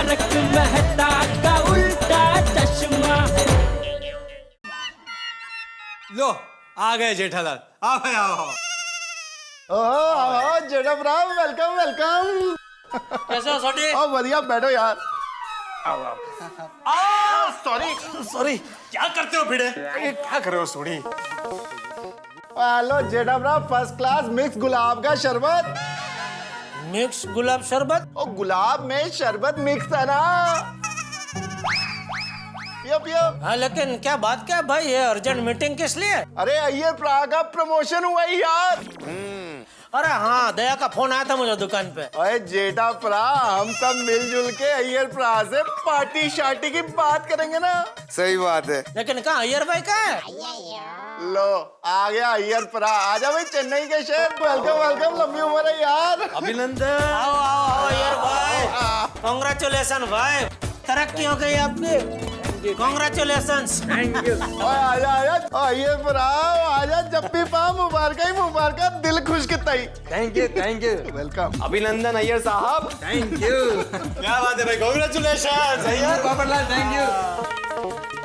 तारक मेहता का उल्टा चश्मा। लो आ गए जेठालाल, आओ भाई आओ। ओह जेठाभ्राव, वेलकम वेलकम। कैसे हो सोटी? ओ बढ़िया, बैठो यार। Sorry sorry. क्या करते हो भिड़े? क्या कर रहे हो सोनी? हेलो जेठाभ्राव, फर्स्ट क्लास मिक्स गुलाब का शरबत। मिक्स गुलाब शरबत? ओ गुलाब में शरबत मिक्स है ना। पियो पियो। हाँ लेकिन क्या बात क्या भाई, ये अर्जेंट मीटिंग किस लिए? अरे अय्यर प्रा का प्रमोशन हुआ ही यार। अरे हाँ, दया का फोन आया था मुझे दुकान पे। अरे जेठा प्रा, हम सब मिलजुल के अय्यर प्रा से पार्टी शार्टी की बात करेंगे ना। सही बात है। लेकिन कहाँ अय्यर भाई कहाँ है? लो आ गया अय्यर प्रा। आजा भाई चेन्नई के शहर। वेलकम वेलकम, लंबी उम्र है यार। अभिनंदन। आओ आओ आओ अय्यर भाई, कांग्रेचुलेशन भाई, तरक्की हो गई आपकी। कांग्रेचुलेशंस। आजा आजा अय्यर प्रा, आजा जब भी पा मुबारक ही मुबारक, दिल खुश कितना ही। Thank you welcome. अभिनंदन अय्यर साहब। Thank you. क्या बात है भाई, कांग्रेचुलेशन। सही है पोपटलाल, थैंक यू।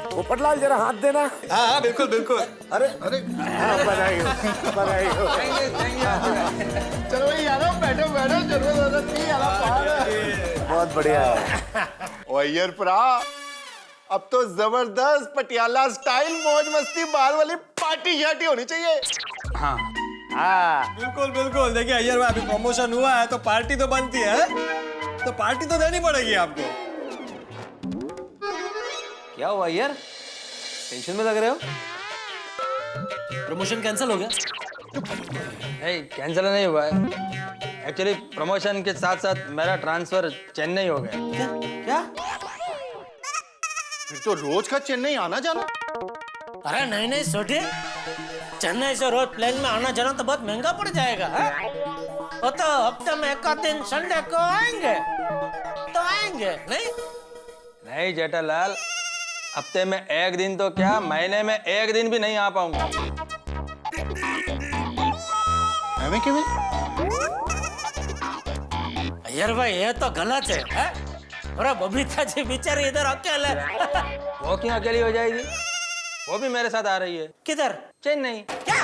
पोपटलाल जरा हाथ देना। हाँ हाँ बिल्कुल बिल्कुल। अरे अरे बधाई हो, बधाई हो। चलो भाई यार, बैठो बैठो, जरूरत नहीं यार। बहुत बढ़िया है। ओ अय्यर प्रा, अब तो जबरदस्त पटियाला स्टाइल मौज मस्ती बार वाली पार्टी शार्टी होनी चाहिए। हाँ बिल्कुल बिल्कुल। देखिए अय्यर भाई, अभी प्रमोशन हुआ है तो पार्टी तो बनती है, तो पार्टी तो देनी पड़ेगी आपको। क्या हुआ यार, टेंशन में लग रहे हो? प्रमोशन कैंसिल हो गया? नहीं कैंसिल नहीं हुआ है, एक्चुअली प्रमोशन के साथ साथ मेरा ट्रांसफर चेन्नई हो गया। क्या? फिर तो रोज का चेन्नई आना जाना। अरे नहीं नहीं सोटी, चेन्नई से रोज प्लेन में आना जाना तो बहुत महंगा पड़ जाएगा। वो तो हफ्ते में एक दिन संडे को आएंगे तो आएंगे नहीं? नहीं जेठालाल, हफ्ते में एक दिन तो क्या, महीने में एक दिन भी नहीं आ पाऊंगा। अय्यर भाई ये तो गलत है? अरे बबीता जी बेचारी इधर अकेले। वो क्यों अकेली हो जाएगी, वो भी मेरे साथ आ रही है। किधर? चेन्नई। क्या?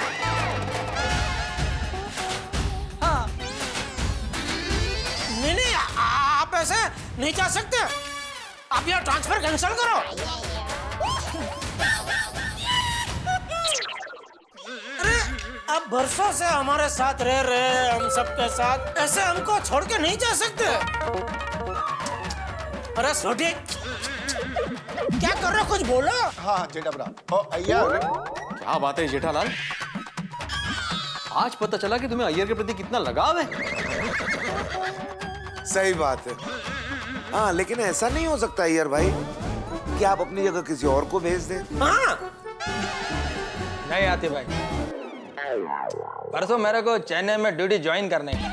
हाँ नहीं नहीं, आप ऐसे नहीं जा सकते, आप यहाँ ट्रांसफर कैंसिल करो। अरे आप बरसों से हमारे साथ रह रहे, हम सबके साथ, ऐसे हमको छोड़ के नहीं जा सकते। अरे सोटी क्या कर रहे हो, कुछ बोलो। हाँ जेठाभ्रा। ओ अय्यर, क्या बात है जेठालाल, आज पता चला कि तुम्हें अय्यर के प्रति कितना लगाव है। सही बात है। हाँ लेकिन ऐसा नहीं हो सकता अय्यर भाई कि आप अपनी जगह किसी और को भेज दें। हाँ नहीं आते भाई, परसों मेरे को चेन्नई में ड्यूटी ज्वाइन करने का।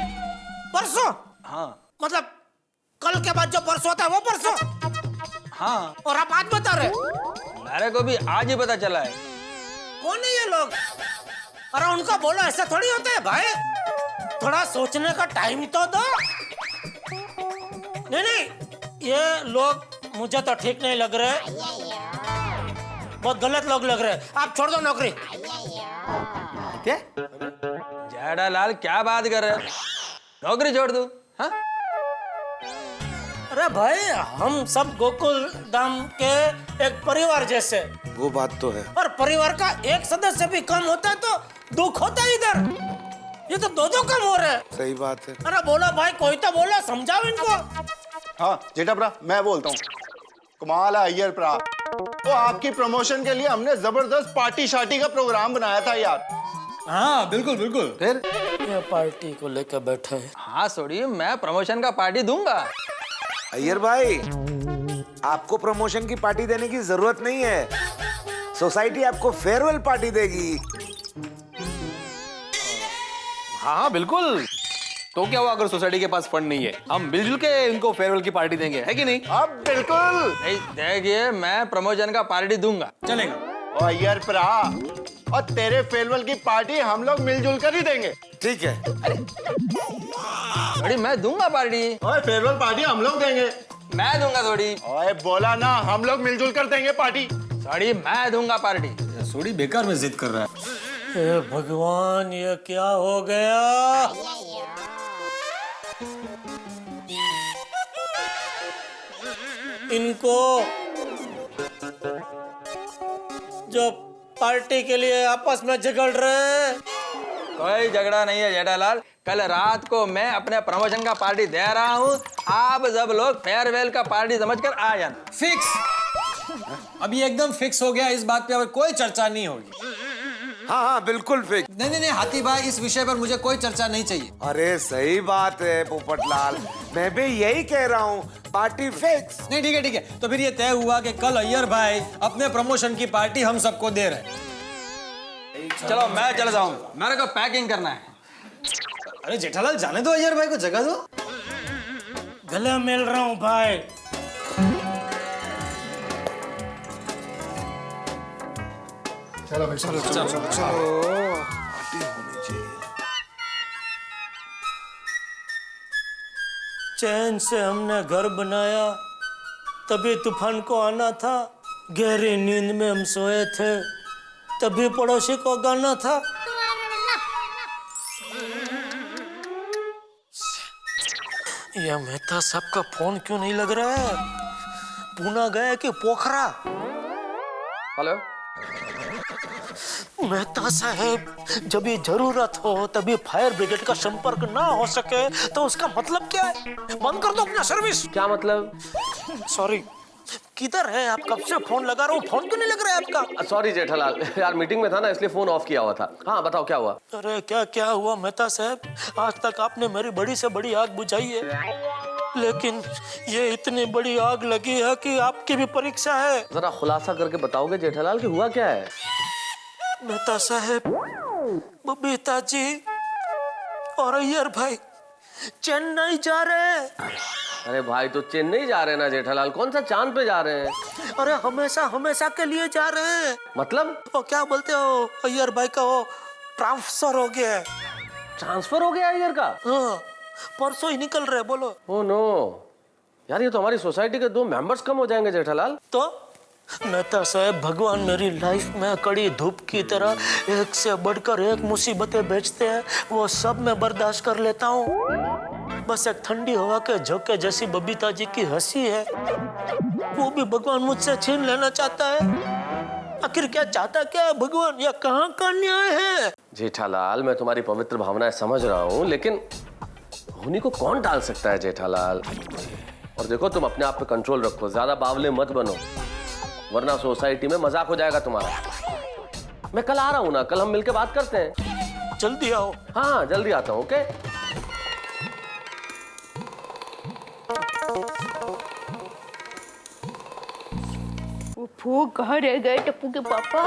परसों? हाँ मतलब कल के बाद जो परसों होता है वो परसों? हाँ। और आप आज बता रहे? मेरे को भी आज ही पता चला है। कौन है ये लोग? अरे उनको बोलो ऐसा थोड़ी होता है भाई, थोड़ा सोचने का टाइम तो दो। नहीं नहीं, ये लोग मुझे तो ठीक नहीं लग रहे, बहुत गलत लोग लग रहे। आप छोड़ दो नौकरी। क्या जेठालाल, क्या बात कर रहे हो, नौकरी छोड़ दूं? हाँ? अरे भाई हम सब गोकुल धाम के एक परिवार जैसे, वो बात तो है। और परिवार का एक सदस्य भी कम होता है तो दुख होता है इधर। ये तो दो कम हो रहे हैं। सही बात है। अरे बोलो भाई, कोई तो बोलो, समझाओ इनको। हाँ जेठाभ्रा, मैं बोलता हूँ। कमाल है अय्यर प्रा, तो आपकी प्रमोशन के लिए हमने जबरदस्त पार्टी शार्टी का प्रोग्राम बनाया था यार। हाँ बिल्कुल बिल्कुल। फिर ये पार्टी को लेकर बैठे हैं। हाँ सोड़ी, मैं प्रमोशन का पार्टी दूंगा। अय्यर भाई, आपको प्रमोशन की पार्टी देने की जरूरत नहीं है, सोसाइटी आपको फेयरवेल पार्टी देगी। हाँ बिल्कुल। तो क्या हुआ अगर सोसाइटी के पास फंड नहीं है, हम मिलजुल के इनको फेयरवेल की पार्टी देंगे, है कि नहीं? अब बिल्कुल। नहीं देखिए, मैं प्रमोशन का पार्टी दूंगा। चलेगा। ओ अय्यर प्रा, और तेरे फेयरवेल की पार्टी हम लोग मिलजुल कर ही देंगे। ठीक है। अरे मैं दूंगा पार्टी। और फेयरवेल पार्टी हम लोग देंगे। मैं दूंगा थोड़ी। ओए बोला ना, हम लोग मिलजुल कर देंगे पार्टी। थोड़ी मैं दूंगा पार्टी। सोडी बेकार में जिद कर रहा है। हे भगवान, ये क्या हो गया? इनको जो पार्टी के लिए आपस में झगड़ रहे। कोई झगड़ा नहीं है जेठालाल। कल रात को मैं अपने प्रमोशन का पार्टी दे रहा हूँ। आप सब लोग फेयरवेल का पार्टी समझकर आ जाना। फिक्स। अभी एकदम फिक्स हो गया, इस बात पे अब कोई चर्चा नहीं होगी। हाँ हाँ बिल्कुल फिक्स। नहीं हाथी भाई, इस विषय पर मुझे कोई चर्चा नहीं चाहिए। अरे सही बात है पोपटलाल, मैं भी यही कह रहा हूँ, पार्टी फिक्स। नहीं ठीक है। तो फिर ये तय हुआ कि कल अय्यर भाई अपने प्रमोशन की पार्टी हम सबको दे रहे हैं। चलो मैं चला जाऊँ, मेरे को पैकिंग करना है। अरे जेठालाल जाने दो, अय्यर भाई को जगह दो। गले मिल रहा हूँ भाई। चलो चैन से हमने घर बनाया, तभी तूफान को आना था। गहरी नींद में हम सोए थे, तभी पड़ोसी को गाना था। यह मेहता साहब का फोन क्यों नहीं लग रहा है? पूना गया कि पोखरा? हेलो मेहता साहब, जब ये जरूरत हो तभी फायर ब्रिगेड का संपर्क ना हो सके तो उसका मतलब क्या है? बंद कर दो अपना सर्विस। क्या मतलब? सॉरी, किधर है आप? कब से फोन लगा रहा हूँ, फोन क्यों नहीं लग रहा है आपका? सॉरी जेठालाल, यार मीटिंग में था ना, इसलिए फोन ऑफ किया हुआ था। हाँ बताओ क्या हुआ? अरे क्या हुआ मेहता साहब? आज तक आपने मेरी बड़ी से बड़ी आग बुझाई है, लेकिन ये इतनी बड़ी आग लगी है कि आपकी भी परीक्षा है। जरा खुलासा करके बताओगे जेठालाल कि हुआ क्या है? मेहता साहब, बबीता जी और अय्यर भाई चेन्नई जा रहे हैं। अरे भाई तो चेन्नई जा रहे हैं ना जेठालाल, कौन सा चांद पे जा रहे हैं? अरे हमेशा के लिए जा रहे हैं। मतलब? वो क्या बोलते हो, अय्यर भाई का वो ट्रांसफर हो गया है। ट्रांसफर हो गया अय्यर का? हाँ, परसों ही निकल रहे। बोलो। ओह नो यार, ये तो हमारी सोसाइटी के 2 मेंबर्स कम हो जाएंगे जेठालाल। तो मेहता साहब, भगवान मेरी लाइफ में कड़ी धूप की तरह एक से बढ़कर एक मुसीबतें भेजते हैं, वो सब मैं बर्दाश्त कर लेता हूँ। बस एक ठंडी हवा के झोंके जैसी बबीता जी की हंसी है, वो भी भगवान मुझसे छीन लेना चाहता है। आखिर क्या चाहता क्या है भगवान? या कहाँ का न्याय है? जेठालाल, मैं तुम्हारी पवित्र भावनाएं समझ रहा हूँ, लेकिन होनी को कौन टाल सकता है जेठालाल? और देखो, तुम अपने आप पे कंट्रोल रखो, ज्यादा बावले मत बनो, वरना सोसाइटी में मजाक हो जाएगा तुम्हारा। मैं कल आ रहा हूँ ना, कल हम मिलकर बात करते हैं। जल्दी आओ। हाँ जल्दी आता हूँ। ओके वो कहाँ रह गए टप्पू के पापा?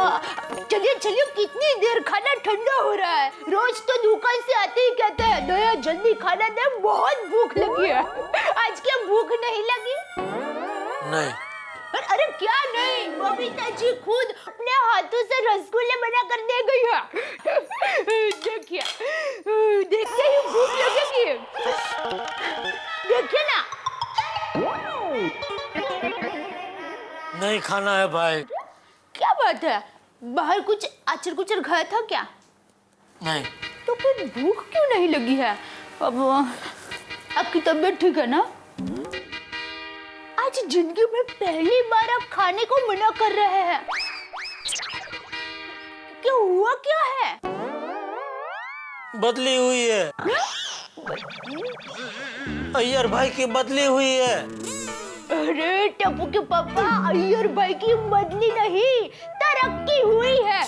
चलिए कितनी देर, खाना ठंडा हो रहा है। रोज तो दुकान से आते ही कहते हैं दया जल्दी खाना दे, बहुत भूख लगी है। आज क्या भूख नहीं लगी? नहीं। अरे क्या नहीं, बबीता जी खुद अपने हाथों से रसगुल्ले बना कर दे गई है। देखिए ही भूख लगेगी। देखिए ना। नहीं खाना है भाई। क्या बात है, बाहर कुछ आचर कुचर खाया था क्या? नहीं। तो फिर भूख क्यों नहीं लगी है? अब आपकी तबीयत ठीक है ना? आज जिंदगी में पहली बार आप खाने को मना कर रहे हैं। क्या हुआ क्या है? बदली हुई है। अय्यर भाई की बदली हुई है। अरे टप्पू के पापा, अय्यर भाई की बदली नहीं, तरक्की हुई है।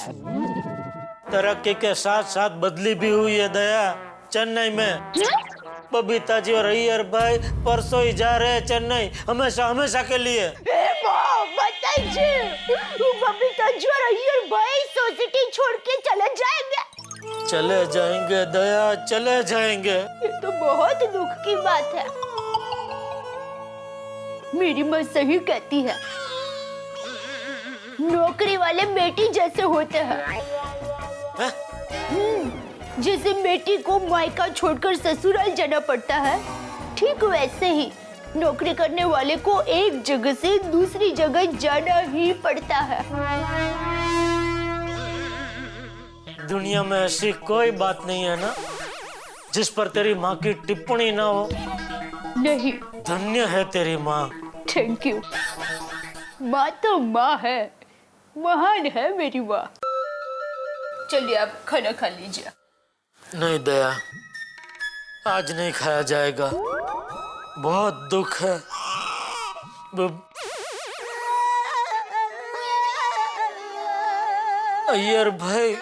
तरक्की के साथ साथ बदली भी हुई है दया। चेन्नई में बबीता जी और अय्यर भाई परसों ही जा रहे हैं चेन्नई, हमेशा के लिए। बबीता जी और अय्यर भाई सोसाइटी छोड़ के चले जाएंगे। चले जाएंगे दया, चले जाएंगे। ये तो बहुत दुख की बात है। मेरी माँ सही कहती है, नौकरी वाले बेटी जैसे होते हैं। जैसे बेटी को मायका छोड़कर ससुराल जाना पड़ता है, ठीक वैसे ही नौकरी करने वाले को एक जगह से दूसरी जगह जाना ही पड़ता है। दुनिया में ऐसी कोई बात नहीं है ना जिस पर तेरी माँ की टिप्पणी ना हो। नहीं। धन्य है तेरी माँ। Thank you. माँ तो माँ है, महान है मेरी माँ। चलिए आप खाना खा लीजिए। नहीं दया, आज नहीं खाया जाएगा, बहुत दुख है। अय्यर भाई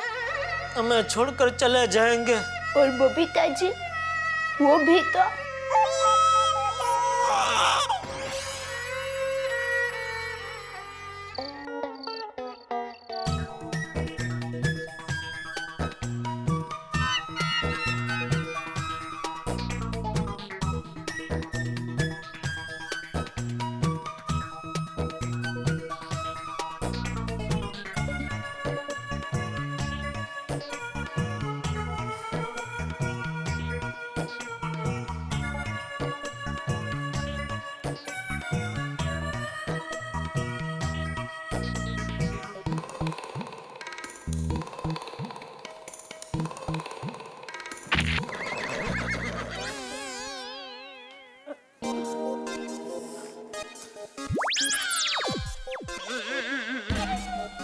हमें छोड़कर चले जाएंगे। और बबीता जी, वो भी तो।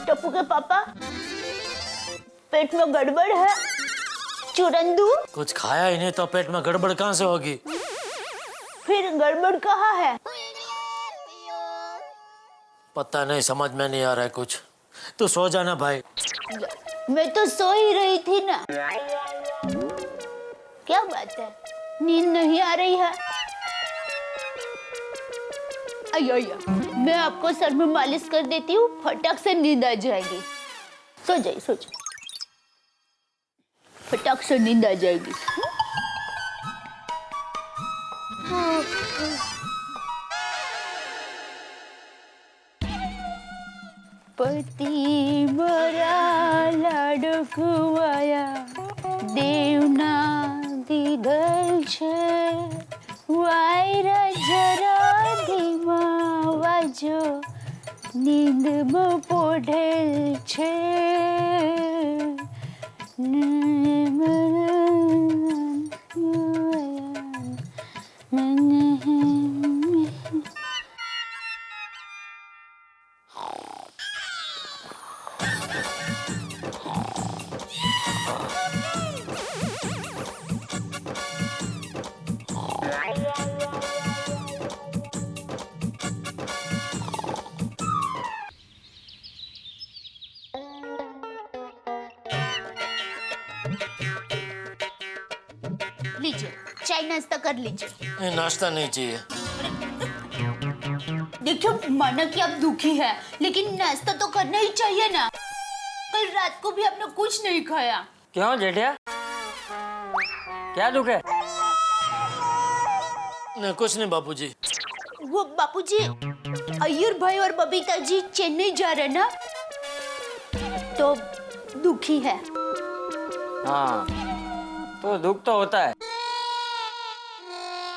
टप्पू के पापा, पेट में गड़बड़ है। चूरन दूं? कुछ खाया ही नहीं तो पेट में गड़बड़ कहाँ से होगी? फिर गड़बड़ कहाँ है? पता नहीं, समझ में नहीं आ रहा है कुछ। तू सो जाना भाई। मैं तो सो ही रही थी ना। क्या बात है, नींद नहीं आ रही है? अयो, मैं आपको सर में मालिश कर देती हूँ, फटाक से नींद आ जाएगी। सो जाइए, सो जाइए, फटाक से नींद आ जाएगी। पति मरा लाडकुवाया देवना दीदल छे वायरा जरा धीमा वाजो नींद में पोढ़ेल छे। लीजिए, चाय नाश्ता कर लीजिए। नहीं, नाश्ता नहीं चाहिए। देखिए, माना कि आप दुखी हैं, लेकिन नाश्ता तो करना ही चाहिए ना। कल रात को भी आपने कुछ नहीं खाया। क्यों जेठिया, क्या दुख है? नहीं, कुछ नहीं बापूजी। वो बापूजी, अय्यर भाई और बबीता जी चेन्नई जा रहे ना, तो दुखी है। हाँ, तो दुख तो होता है,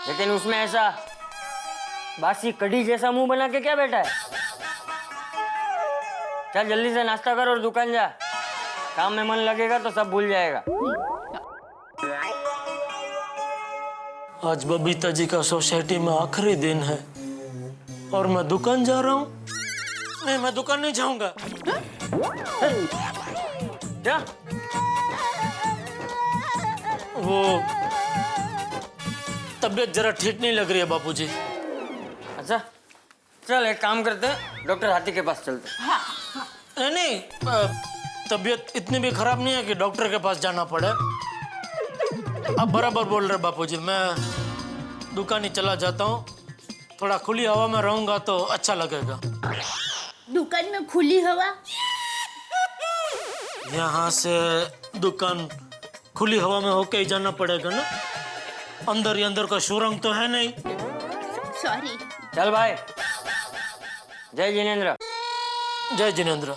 लेकिन उसमें ऐसा बासी कढ़ी जैसा मुंह बना के क्या बैठा है? चल जल्दी से नाश्ता कर और दुकान जा। काम में मन लगेगा तो सब भूल जाएगा। आज बबीता जी का सोसाइटी में आखिरी दिन है और मैं दुकान जा रहा हूँ। नहीं, मैं दुकान नहीं जाऊंगा। क्या? वो तबीयत जरा ठीक नहीं लग रही है बापूजी। अच्छा, चल एक काम करते हैं, डॉक्टर हाथी के पास चलते हैं। नहीं, तबीयत इतनी भी खराब नहीं है कि डॉक्टर के पास जाना पड़े। आप बराबर बोल रहे बापूजी, मैं दुकान ही चला जाता हूँ। थोड़ा खुली हवा में रहूंगा तो अच्छा लगेगा। दुकान में खुली हवा? यहाँ से दुकान खुली हवा में होके ही जाना पड़ेगा ना। अंदर ही अंदर का सुरंग तो है नहीं। सॉरी। चल भाई, जय जिनेंद्र। जय जिनेंद्र।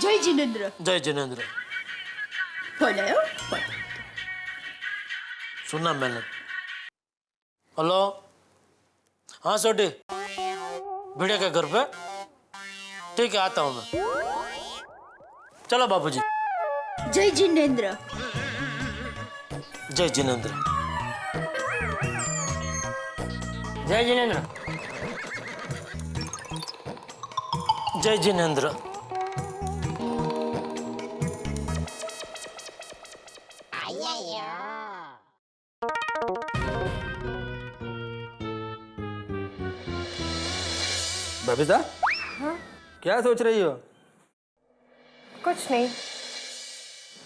जय जिनेंद्र। जय जिनेंद्र। बोलो। सुना मैंने। हेलो, हाँ सोडी, भिड़े के घर पे। ठीक है, आता हूँ मैं। चलो बाबूजी। जय जिनेंद्र। जय जिनेंद्र। जय जिनेंद्र। जय जिनेंद्र। बबीता, क्या सोच रही हो? कुछ नहीं,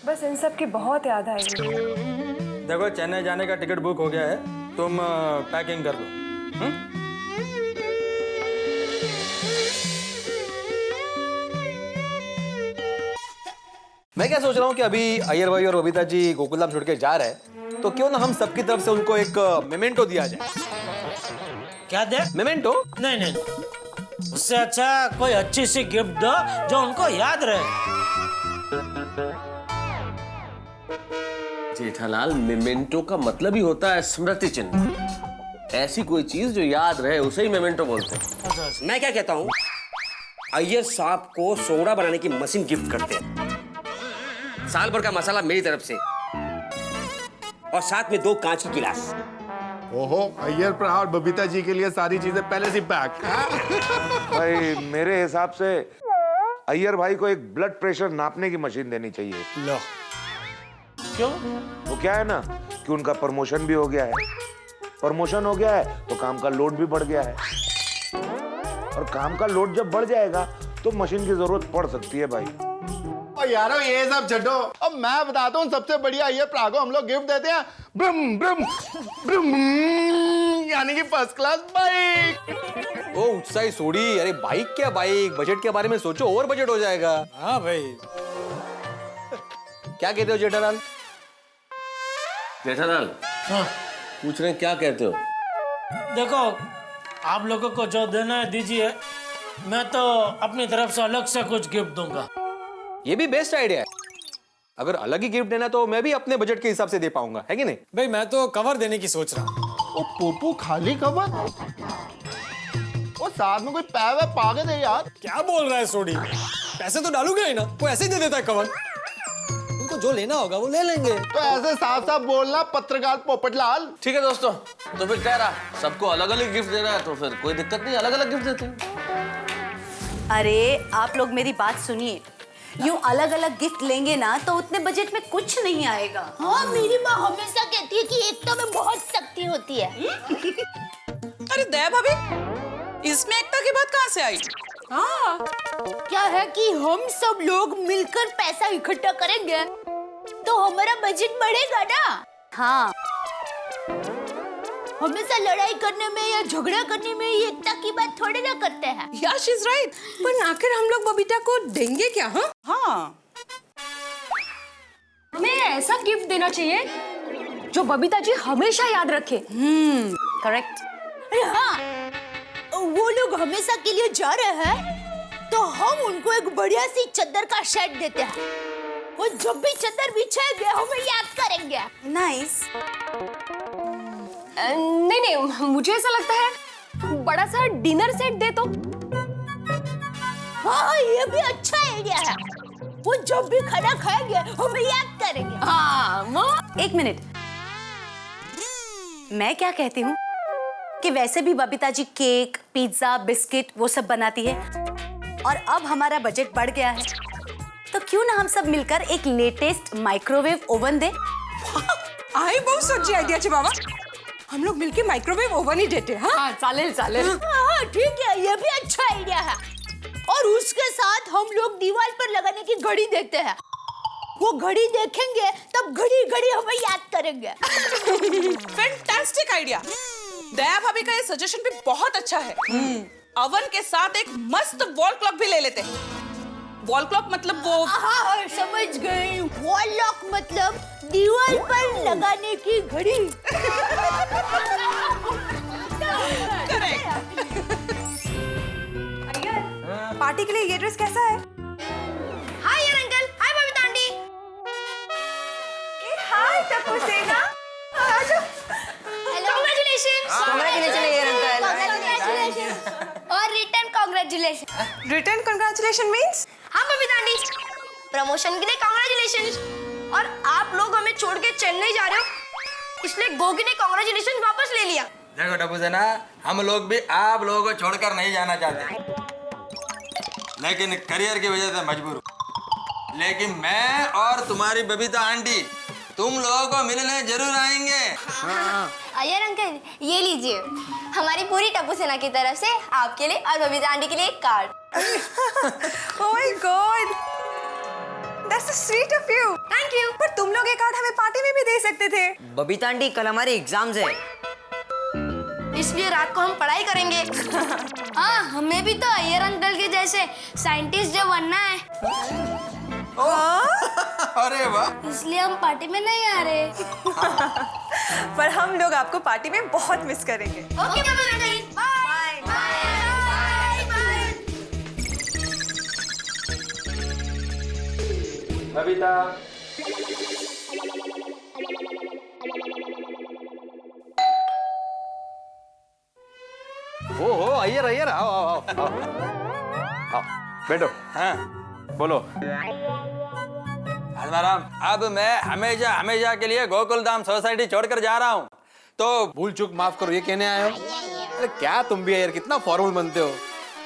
बस इन सब की बहुत याद आई है। देखो, चेन्नई जाने का टिकट बुक हो गया है, तुम पैकिंग कर लो। मैं क्या सोच रहा हूँ कि अभी अय्यर भाई और बबीता जी गोकुलधाम छोड़ के जा रहे हैं, तो क्यों ना हम सबकी तरफ से उनको एक मेमेंटो दिया जाए। क्या दे? मेमेंटो? नहीं नहीं, उससे अच्छा कोई अच्छी सी गिफ्ट दो जो उनको याद रहे। जेठालाल, मेमेंटो का मतलब ही होता है स्मृति चिन्ह। ऐसी कोई चीज जो याद रहे उसे ही मेमेंटो बोलते हैं। मैं क्या कहता हूँ, अय्यर साहब को सोडा बनाने की मशीन गिफ्ट करते हैं, साल भर का मसाला मेरी तरफ से, और साथ में 2 कांच की गिलास। ओहो, अय्यर प्रा और बबीता जी के लिए सारी चीजें पहले से पैक। भाई मेरे हिसाब से अय्यर भाई को एक ब्लड प्रेशर नापने की मशीन देनी चाहिए। लो। क्यों? वो क्या है ना कि उनका प्रमोशन भी हो गया है। प्रमोशन हो गया है तो काम का लोड भी बढ़ गया है, और काम का लोड जब बढ़ जाएगा तो मशीन की जरूरत पड़ सकती है भाई। और यारो ये सब छड्डो, अब मैं बताता हूँ सबसे बढ़िया अय्यर प्रा को हम लोग गिफ्ट देते हैं ब्रम ब्रम ब्रम, यानी कि फर्स्ट क्लास बाइक। ओ उत्साही सोडी, अरे बाइक क्या बाइक, बजट के बारे में सोचो, और बजट हो जाएगा। हाँ भाई। क्या कहते हो जेठालाल? जेठालाल, हाँ। पूछ रहे हैं क्या कहते हो? देखो, आप लोगों को जो देना है दीजिए, मैं तो अपनी तरफ से अलग से कुछ गिफ्ट दूंगा। ये भी बेस्ट आइडिया है। अगर अलग ही गिफ्ट देना तो मैं भी अपने बजट के हिसाब से दे पाऊंगा, है कि नहीं? भाई मैं तो कवर देने की सोच रहा हूँ। ओ पोपू, खाली कवर? और साथ में कोई पैव पा के दे यार। क्या बोल रहा है सोडी? पैसे तो डालूंगा ही ना, वो ऐसे ही दे देता है कवर। उनको जो लेना होगा वो ले लेंगे। तो ऐसे साफ साफ बोलना पत्रकार पोपटलाल। ठीक है दोस्तों, तो फिर कह रहा सबको अलग अलग गिफ्ट देना है, तो फिर कोई दिक्कत नहीं, अलग अलग गिफ्ट देते हैं। अरे आप लोग मेरी बात सुनिए, यूं अलग अलग गिफ्ट लेंगे ना तो उतने बजट में कुछ नहीं आएगा। हाँ, मेरी माँ हमेशा कहती है कि एकता में बहुत शक्ति होती है। अरे दया भाभी, इसमें एकता की बात कहाँ से आई? हाँ, क्या है कि हम सब लोग मिलकर पैसा इकट्ठा करेंगे तो हमारा बजट बढ़ेगा ना। हाँ, हमेशा लड़ाई करने में या झगड़ा करने में एकता की बात थोड़ी ना करते हैं। या शी इज राइट, पर आखिर हम लोग बबीता को देंगे क्या? हाँ, हमें ऐसा गिफ्ट देना चाहिए जो बबीता जी हमेशा याद रखे। करेक्ट। अरे हाँ, वो लोग हमेशा के लिए जा रहे हैं तो हम उनको एक बढ़िया सी चद्दर का सेट देते हैं, वो जब भी चद्दर बिछाएंगे हमें याद करेंगे। नाइस। नहीं नहीं, मुझे ऐसा लगता है बड़ा सा डिनर सेट दे तो। हाँ, ये भी अच्छा आइडिया है, वो जब भी खाना खाएंगे हमें याद करेंगे। हाँ, वो एक मिनट, मैं क्या कहती हूँ कि वैसे भी Babita ji cake, pizza, biscuit वो सब बनाती है, और अब हमारा बजट बढ़ गया है, तो क्यों ना हम सब मिलकर एक लेटेस्ट माइक्रोवेव ओवन दे। आई बहुत सच्ची आइडिया छे बाबा, हम लोग मिलके माइक्रोवेव ओवन ही देते हैं। हाँ चालेल चालेल। हाँ ठीक है, ये भी अच्छा आइडिया है। और उसके साथ हम लोग दीवार पर लगाने की घड़ी देते हैं, वो घड़ी देखेंगे तब घड़ी घड़ी हमें याद करेंगे। फैंटास्टिक आइडिया, दया भाभी का ये सजेशन भी बहुत अच्छा है। ओवन के साथ एक मस्त वॉल क्लॉक भी ले लेते हैं। वॉल क्लॉक मतलब वो, हाँ समझ गई, वॉल लॉक मतलब दीवार पर लगाने की घड़ी। पार्टी के लिए ये ड्रेस कैसा है? हाय यार अंकल, हाय बबीता आंटी। हाय तपू सेना। कांग्रेचुलेशंस। Congratulations यार uncle. Congratulation. Return congratulation means? हाँ बबीता आंटी, प्रमोशन के लिए कांग्रेचुलेशन। और आप लोग हमें छोड़ के चेन्नई जा रहे हो, इसलिए गोगी ने कांग्रेचुलेशन वापस ले लिया। देखो टप्पू सेना, हम लोग भी आप लोगों को छोड़कर नहीं जाना चाहते, लेकिन करियर की वजह से मजबूर हूँ। लेकिन मैं और तुम्हारी बबीता आंटी तुम लोगों को मिलने जरूर आएंगे। अय्यर अंकल, ये लीजिए हमारी पूरी टप्पू सेना की तरफ से आपके लिए और बबीता आंटी के लिए एक card. Oh my God, that's so sweet of you. Thank you. पर तुम लोग ये कार्ड हमें पार्टी में भी दे सकते थे। बबीता आंटी, कल हमारे एग्जाम्स है, इसलिए रात को हम पढ़ाई करेंगे। हाँ, हमें भी तो अय्यर अंकल के जैसे साइंटिस्ट जो बनना है। अरे वाह, इसलिए हम पार्टी में नहीं आ रहे। पर हम लोग आपको पार्टी में बहुत मिस करेंगे। Okay Babita aunty, bye bye bye. Babita, ओहो अय्यर अय्यर, आओ आओ आओ आओ, बैठो। हाँ बोलो। आत्माराम, अब मैं हमेशा हमेशा के लिए गोकुल धाम सोसाइटी छोड़कर जा रहा हूँ, तो भूल चूक माफ करो, ये कहने आए हो? अरे क्या तुम भी यार, कितना फॉर्मल बनते हो।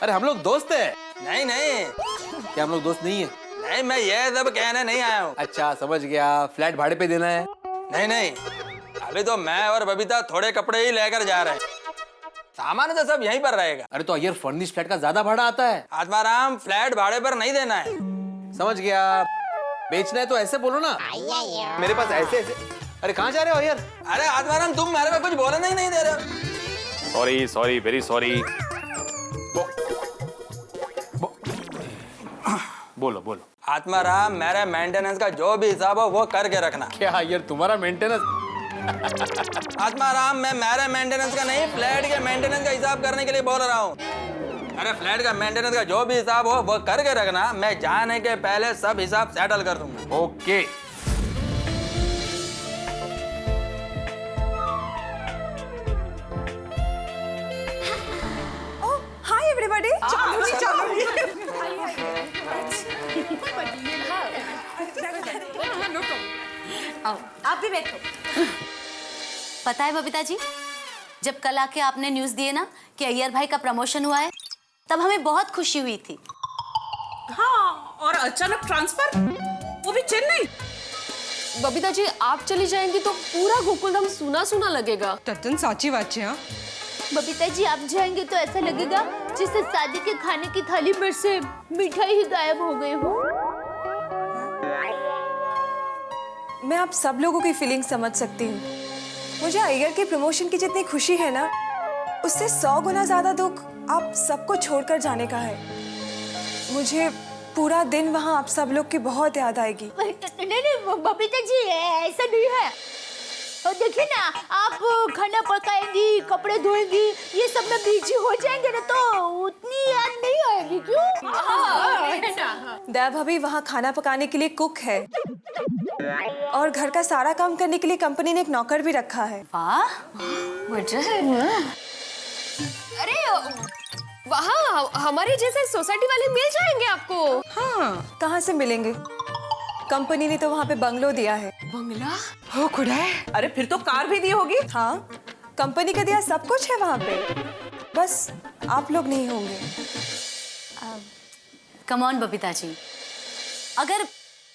अरे हम लोग दोस्त हैं। नहीं नहीं क्या हम लोग दोस्त नहीं है? नहीं, मैं ये सब कहने नहीं आया हूँ। अच्छा समझ गया, फ्लैट भाड़े पे देना है। नहीं नहीं, अभी तो मैं और बबीता थोड़े कपड़े ही लेकर जा रहे हैं, सामान तो सब यहीं पर रहेगा। अरे तो अय्यर, फर्निश फ्लैट का ज्यादा भाड़ा आता है। आत्माराम, फ्लैट भाड़े पर नहीं देना है। समझ गया, बेचना है तो ऐसे बोलो ना, मेरे पास ऐसे ऐसे। अरे कहाँ जा रहे हो अय्यर? अरे आत्माराम, तुम मेरे को कुछ बोलने ही नहीं दे रहे हो। Sorry sorry, very sorry. बोलो बोलो। आत्माराम, मेरे मेंटेनेंस का जो भी हिसाब हो वो करके रखना। क्या अय्यर, तुम्हारा मेंटेनेंस? आत्माराम, मैं मेरे मेंटेनेंस का नहीं, फ्लैट के मेंटेनेंस का हिसाब करने के लिए बोल रहा हूँ। अरे फ्लैट का मेंटेनेंस का जो भी हिसाब हो वो करके रखना, मैं जाने के पहले सब हिसाब सेटल कर दूंगा। ओके। ओह हाय एवरीबॉडी, चलो चलो। आप भी बैठो। पता है बबीता जी, जब कल आके आपने न्यूज़ दिए ना कि अय्यर भाई का प्रमोशन हुआ है, तब हमें बहुत खुशी हुई थी। हाँ, और अचानक ट्रांसफर, वो भी चेन्नई। बबीता जी, आप चली जाएंगी तो पूरा गोकुलधाम सूना सूना लगेगा। तद्दन साची बात है। बबीता जी, आप जाएंगे तो ऐसा लगेगा जैसे शादी के खाने की थाली में से मिठाई ही गायब हो गई हो। मैं आप सब लोगों की फीलिंग समझ सकती हूँ। मुझे अय्यर के प्रमोशन की जितनी खुशी है ना, उससे 100 गुना ज्यादा दुख आप सबको छोड़कर जाने का है। मुझे पूरा दिन वहाँ आप सब लोग की बहुत याद आएगी। नहीं बबीता जी, ऐसा नहीं है। और देखिए ना, आप खाना पकाएंगी, कपड़े धोएंगी, ये सब में बिजी हो जाएंगे ना, तो उतनी याद नहीं आएगी। क्यों? दया भाभी वहाँ खाना पकाने के लिए कुक है, और घर का सारा काम करने के लिए कंपनी ने एक नौकर भी रखा है। वाह, अरे वहाँ हमारे जैसे सोसाइटी वाले मिल जाएंगे आपको। हाँ, कहाँ से मिलेंगे? कंपनी ने तो वहाँ पे बंगलो दिया है। बंगला? हो खुदा है। अरे फिर तो कार भी दी होगी। हाँ, कंपनी का दिया सब कुछ है वहाँ पे, बस आप लोग नहीं होंगे। कम ऑन बबीता जी, अगर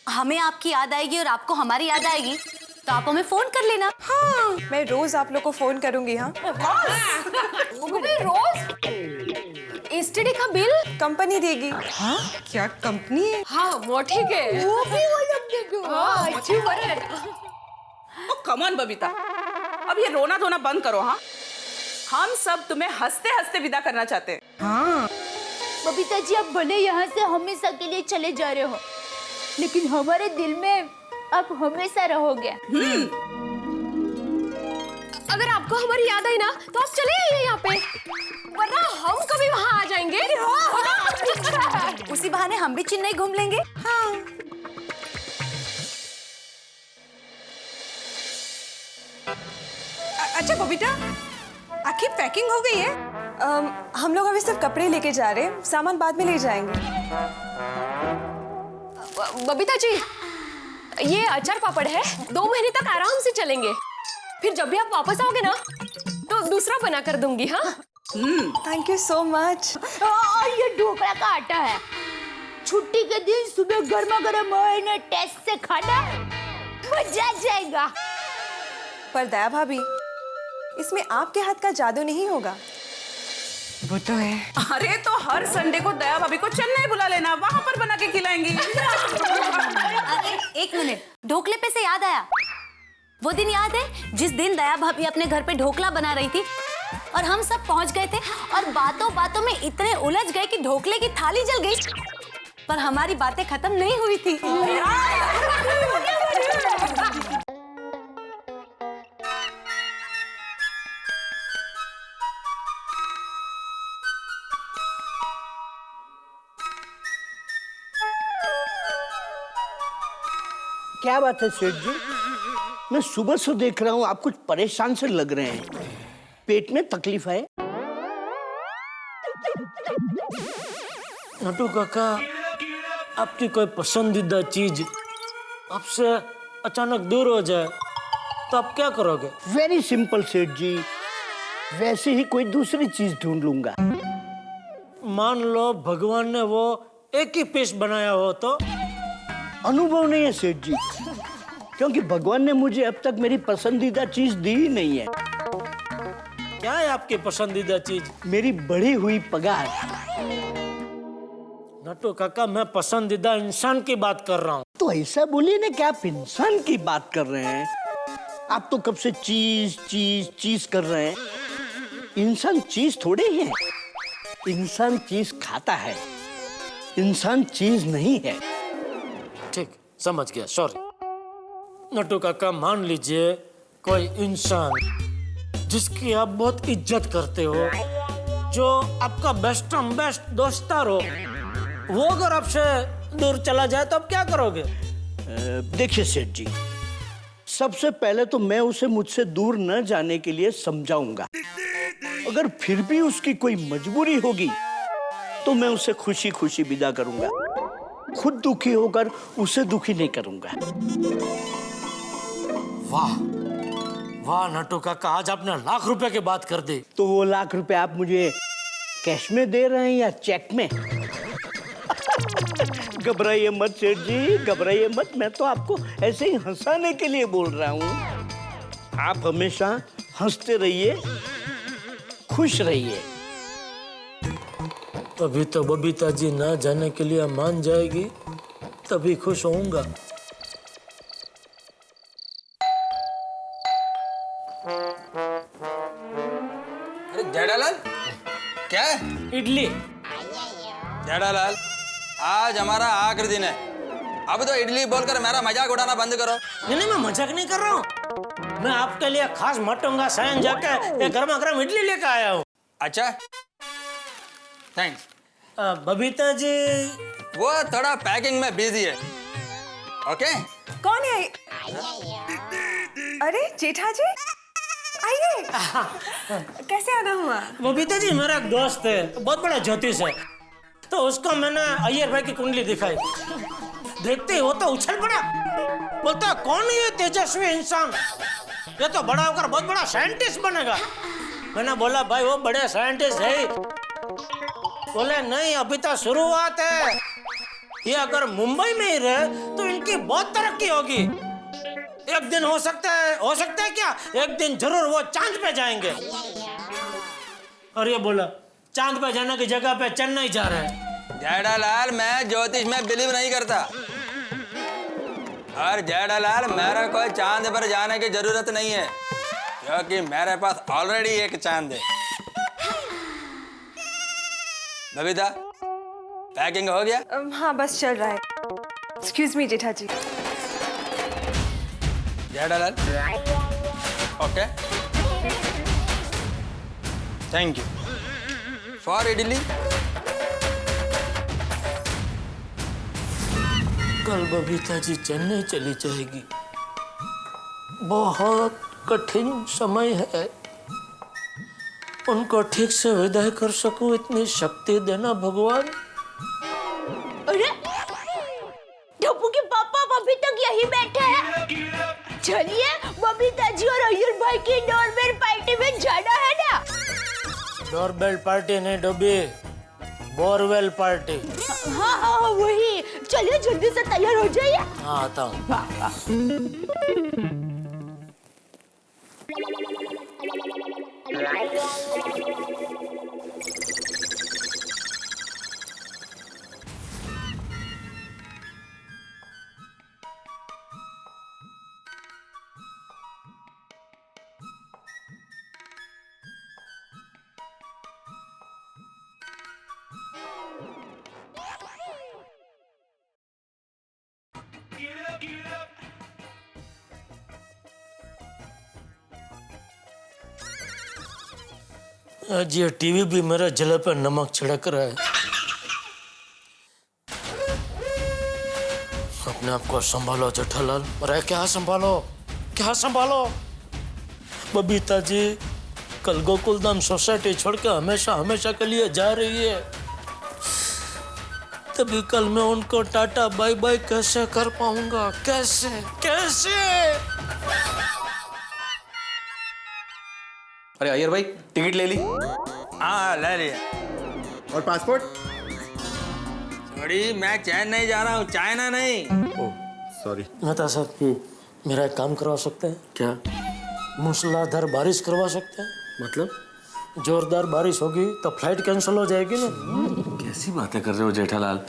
हमें आपकी याद आएगी और आपको हमारी याद आएगी तो आप हमें फोन कर लेना। हाँ, मैं रोज आप लोग को फोन करूंगी। हाँ रोज? एसटीडी का बिल कंपनी देगी। हाँ, क्या कंपनी है? हाँ वो ठीक है, वो भी वो लोग देंगे। हाँ, अच्छी बात है। कम ऑन बबीता, अब ये रोना धोना बंद करो। हाँ, हम सब तुम्हें हंसते हंसते विदा करना चाहते हैं। हाँ बबीता जी, आप भले यहाँ से हमेशा के लिए चले जा रहे हो, लेकिन हमारे दिल में आप हमेशा रहोगे। अगर आपको हमारी याद आई ना तो आप चले आइए यहाँ पे, वरना हम कभी वहाँ आ जाएंगे। उसी बहाने हम भी चेन्नई घूम लेंगे। हाँ। अच्छा बबीता, आखिर पैकिंग हो गई है? हम लोग अभी सिर्फ कपड़े लेके जा रहे हैं, सामान बाद में ले जाएंगे। बबीता जी, ये अचार पापड़ है, 2 महीने तक आराम से चलेंगे। फिर जब भी आप वापस आओगे ना तो दूसरा बना कर दूंगी। हाँ, थैंक यू सो मच। और ये ढोकला का आटा है, छुट्टी के दिन सुबह गर्मा गर्म आए टेस्ट से खाना मजा आ जाएगा। पर दया भाभी, इसमें आपके हाथ का जादू नहीं होगा। वो तो है। अरे तो हर संडे को दया भाभी को चेन्नई बुला लेना, वहां पर बना के खिलाएंगी। एक मिनट, ढोकले पे से याद आया। वो दिन याद है जिस दिन दया भाभी अपने घर पे ढोकला बना रही थी और हम सब पहुंच गए थे और बातों बातों में इतने उलझ गए कि ढोकले की थाली जल गई, पर हमारी बातें खत्म नहीं हुई थी। क्या बात है सेठ जी, मैं सुबह से देख रहा हूँ आप कुछ परेशान से लग रहे हैं। पेट में तकलीफ है? नटू काका, आपकी कोई पसंदीदा चीज आपसे अचानक दूर हो जाए तो आप क्या करोगे? वेरी सिंपल सेठ जी, वैसे ही कोई दूसरी चीज ढूंढ लूंगा। मान लो भगवान ने वो एक ही पीस बनाया हो तो? अनुभव नहीं है सेठ जी, क्योंकि भगवान ने मुझे अब तक मेरी पसंदीदा चीज दी ही नहीं है। क्या है आपकी पसंदीदा चीज? मेरी बढ़ी हुई पगार। नटू काका, मैं पसंदीदा इंसान की बात कर रहा हूँ। तो ऐसा बोलिए ना कि आप इंसान की बात कर रहे हैं। आप तो कब से चीज चीज चीज कर रहे हैं। इंसान चीज थोड़े ही है, इंसान चीज खाता है, इंसान चीज नहीं है। ठीक, समझ गया, सॉरी। नटू काका, मान लीजिए कोई इंसान जिसकी आप बहुत इज्जत करते हो, जो आपका बेस्ट दोस्तार हो, वो अगर आपसे दूर चला जाए तो आप क्या करोगे? देखिए सेठ जी, सबसे पहले तो मैं उसे मुझसे दूर न जाने के लिए समझाऊंगा। अगर फिर भी उसकी कोई मजबूरी होगी तो मैं उसे खुशी खुशी विदा करूंगा। खुद दुखी होकर उसे दुखी नहीं करूंगा। वाह वाह नटू काका, आज आपने लाख रुपए की बात कर दी। तो वो लाख रुपए आप मुझे कैश में दे रहे हैं या चेक में? घबराइए मत सेठ जी, घबराइए मत। मैं तो आपको ऐसे ही हंसाने के लिए बोल रहा हूँ। आप हमेशा हंसते रहिए, खुश रहिए। अभी तो बबीता जी ना जाने के लिए मान जाएगी, तभी खुश होऊंगा। अरे जेठालाल, क्या है? इडली। जेठालाल, आज हमारा आखिरी दिन है, अब तो इडली बोलकर मेरा मजाक उड़ाना बंद करो। नहीं, मैं मजाक नहीं कर रहा हूँ। मैं आपके लिए खास मटोंगा सायन जाके एक गर्मा गर्म इडली लेकर आया हूँ। अच्छा, थैंक्स। बबीता जी वो थोड़ा पैकिंग में बिजी है। ओके। कौन है? अरे जेठा जी, आइए। कैसे आना हुआ? बबीता जी मेरा एक दोस्त है, बहुत बड़ा ज्योतिष है, तो उसको मैंने अय्यर भाई की कुंडली दिखाई। देखते ही वो तो उछल पड़ा, बोलता कौन है ये तेजस्वी इंसान, ये तो बड़ा होकर बहुत बड़ा साइंटिस्ट बनेगा। मैंने बोला भाई वो बड़े साइंटिस्ट है। बोले नहीं, अभी तो शुरुआत है, ये अगर मुंबई में ही रहे तो इनकी बहुत तरक्की होगी। एक दिन हो सकता है क्या, एक दिन जरूर वो चांद पे जाएंगे। और ये बोला चांद पे जाने की जगह पे चेन्नई जा रहे हैं। जेठालाल, मैं ज्योतिष में बिलीव नहीं करता। और जेठालाल, मेरा कोई चांद पर जाने की जरूरत नहीं है, क्योंकि मेरे पास ऑलरेडी एक चांद है। बबीता, पैकिंग हो गया? हाँ, बस चल रहा है। Excuse me Jetha ji. Jethalal, okay, thank you for idli. कल बबीता जी चेन्नई चली जाएगी, बहुत कठिन समय है। उनको ठीक से विदाई कर सकूं, इतनी शक्ति देना भगवान। अरे टप्पू के पापा अभी तक यही बैठे हैं। चलिए बबीता जी और अय्यर भाई की डोरबेल पार्टी में जाना है ना। डोरबेल पार्टी नहीं डब्बी, बोरवेल पार्टी। हाँ हाँ वही। चलिए जल्दी से तैयार हो जाइए। हाँ आता हूँ। आज ये टीवी भी मेरे जले पर नमक छिड़क रहा है। अपने आप को संभालो जेठालाल। अरे क्या संभालो, क्या संभालो? बबीता जी कल गोकुलधाम सोसाइटी छोड़ के हमेशा हमेशा के लिए जा रही है। तभी कल मैं उनको टाटा बाय बाय कैसे कर पाऊंगा? कैसे कैसे? अरे अय्यर भाई टिकट ले ली? हाँ ले लिया। और पासपोर्ट? सॉरी मैं चैन नहीं जा रहा हूँ, चाइना नहीं। सॉरी मेहता साहब, मेरा एक काम करवा सकते हैं क्या? मूसलाधार बारिश करवा सकते हैं। मतलब जोरदार बारिश होगी तो फ्लाइट कैंसिल हो जाएगी ना। कैसी बातें कर रहे हो जेठालाल?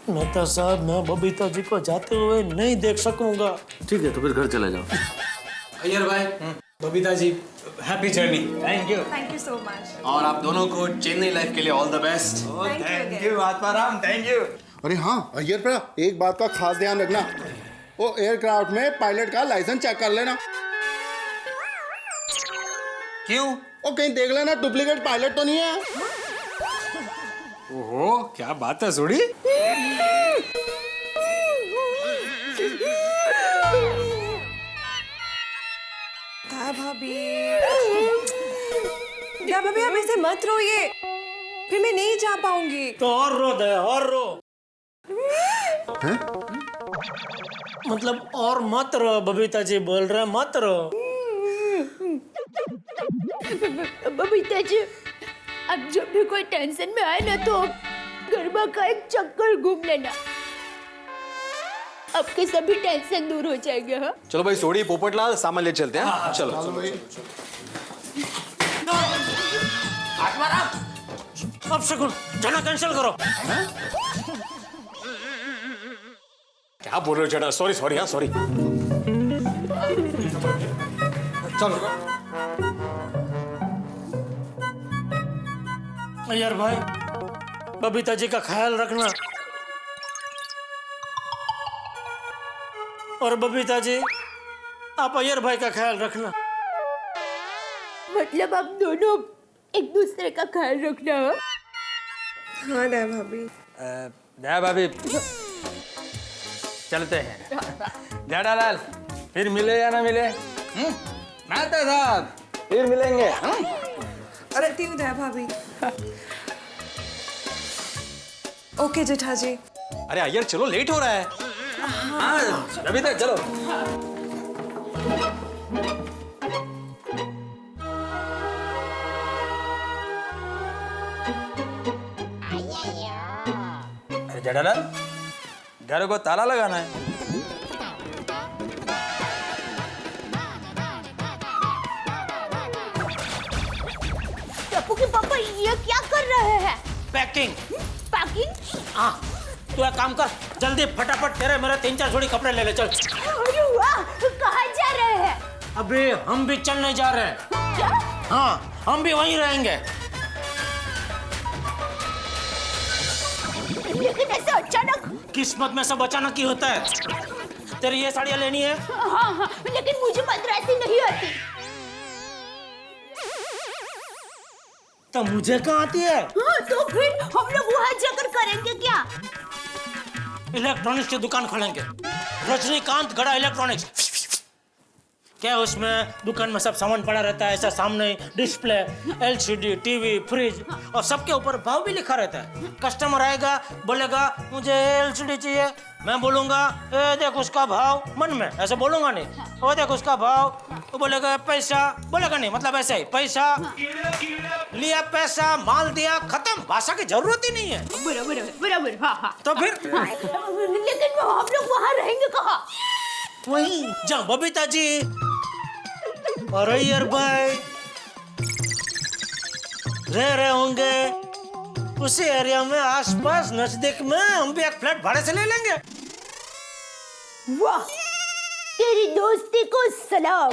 मेहता साहब मैं बबीता जी को जाते हुए नहीं देख सकूंगा। ठीक है तो फिर घर चले जाओ। अय्यर भाई, Babita ji happy journey. Thank you. Thank you so much. और आप दोनों को चेन्नई लाइफ के लिए all the best. Thank you Atmaram, thank you. अरे हाँ अय्यर भैया, एक बात का खास ध्यान रखना, वो एयरक्राफ्ट में पायलट का लाइसेंस चेक कर लेना। क्यों? वो कहीं देख लेना डुप्लीकेट पायलट तो नहीं है। ओहो क्या बात है जोड़ी। भाभी आप ऐसे मत रोइए, फिर मैं नहीं जा पाऊंगी। तो और रो दे, और रो। मतलब और मत रो, बबीता जी बोल रहे मत रो। बबीता जी अब जब भी कोई टेंशन में आए ना तो गरबा का एक चक्कर घूम लेना, आपके सभी टेंशन दूर हो जाएंगे। हाँ चलो भाई सोड़ी पोपटलाल सामान ले चलते हैं। हाँ, चलो अब शकुन जाना कैंसिल करो। क्या बोल रहे हो जेठा? Sorry sorry. हाँ सॉरी। चलो अय्यर भाई बबीता जी का ख्याल रखना। और बबीता जी आप अय्यर भाई का ख्याल रखना। मतलब आप दोनों एक दूसरे का ख्याल रखना। हाँ दया भाभी। दया भाभी चलते हैं। जेठालाल फिर मिले या ना मिले? मेहता साहब फिर मिलेंगे। अरे हूँ दया भाभी। ओके जेठा जी। अरे अय्यर चलो लेट हो रहा है। हाँ अभी तक चलो। अरे जेठालाल घर को ताला लगाना है। टप्पू के पापा ये क्या कर रहे हैं? पैकिंग। पैकिंग? हाँ तू एक काम कर, जल्दी फटाफट तेरे मेरे 3-4 जोड़ी कपड़े ले ले चल। अरे वाह, कहाँ जा रहे हैं? अबे हम भी चलने जा रहे हैं। क्या? हाँ हम भी वहीं रहेंगे। लेकिन ऐसे अचानक? किस्मत में सब अचानक ही होता है। तेरी ये साड़ियाँ लेनी है? हाँ हाँ लेकिन मुझे मद्रासी नहीं आती। तो मुझे कहाँ आती है? हाँ तो फिर हम लोग वहाँ जाकर करेंगे क्या? इलेक्ट्रॉनिक्स की दुकान खोलेंगे, रजनीकांत गड़ा इलेक्ट्रॉनिक्स। क्या उसमें दुकान में सब सामान पड़ा रहता है, ऐसा सामने डिस्प्ले, LCD, टीवी, फ्रिज और सबके ऊपर भाव भी लिखा रहता है। कस्टमर आएगा बोलेगा मुझे LCD चाहिए, मैं बोलूंगा ए देख उसका भाव, मन में ऐसे बोलूंगा नहीं, ओ देख उसका भाव, वो बोलेगा पैसा, बोलेगा नहीं, मतलब ऐसे ही पैसा लिया, पैसा माल दिया, खत्म, भाषा की जरूरत ही नहीं है। बराबर हाँ। तो फिर लेकिन हम लोग वहाँ रहेंगे कहाँ? वहीं जहाँ बबीता जी और अय्यर भाई रह रहे होंगे, उसी एरिया में आसपास नजदीक में हम भी एक फ्लैट भाड़े से ले लेंगे। वाह, तेरी दोस्ती को सलाम।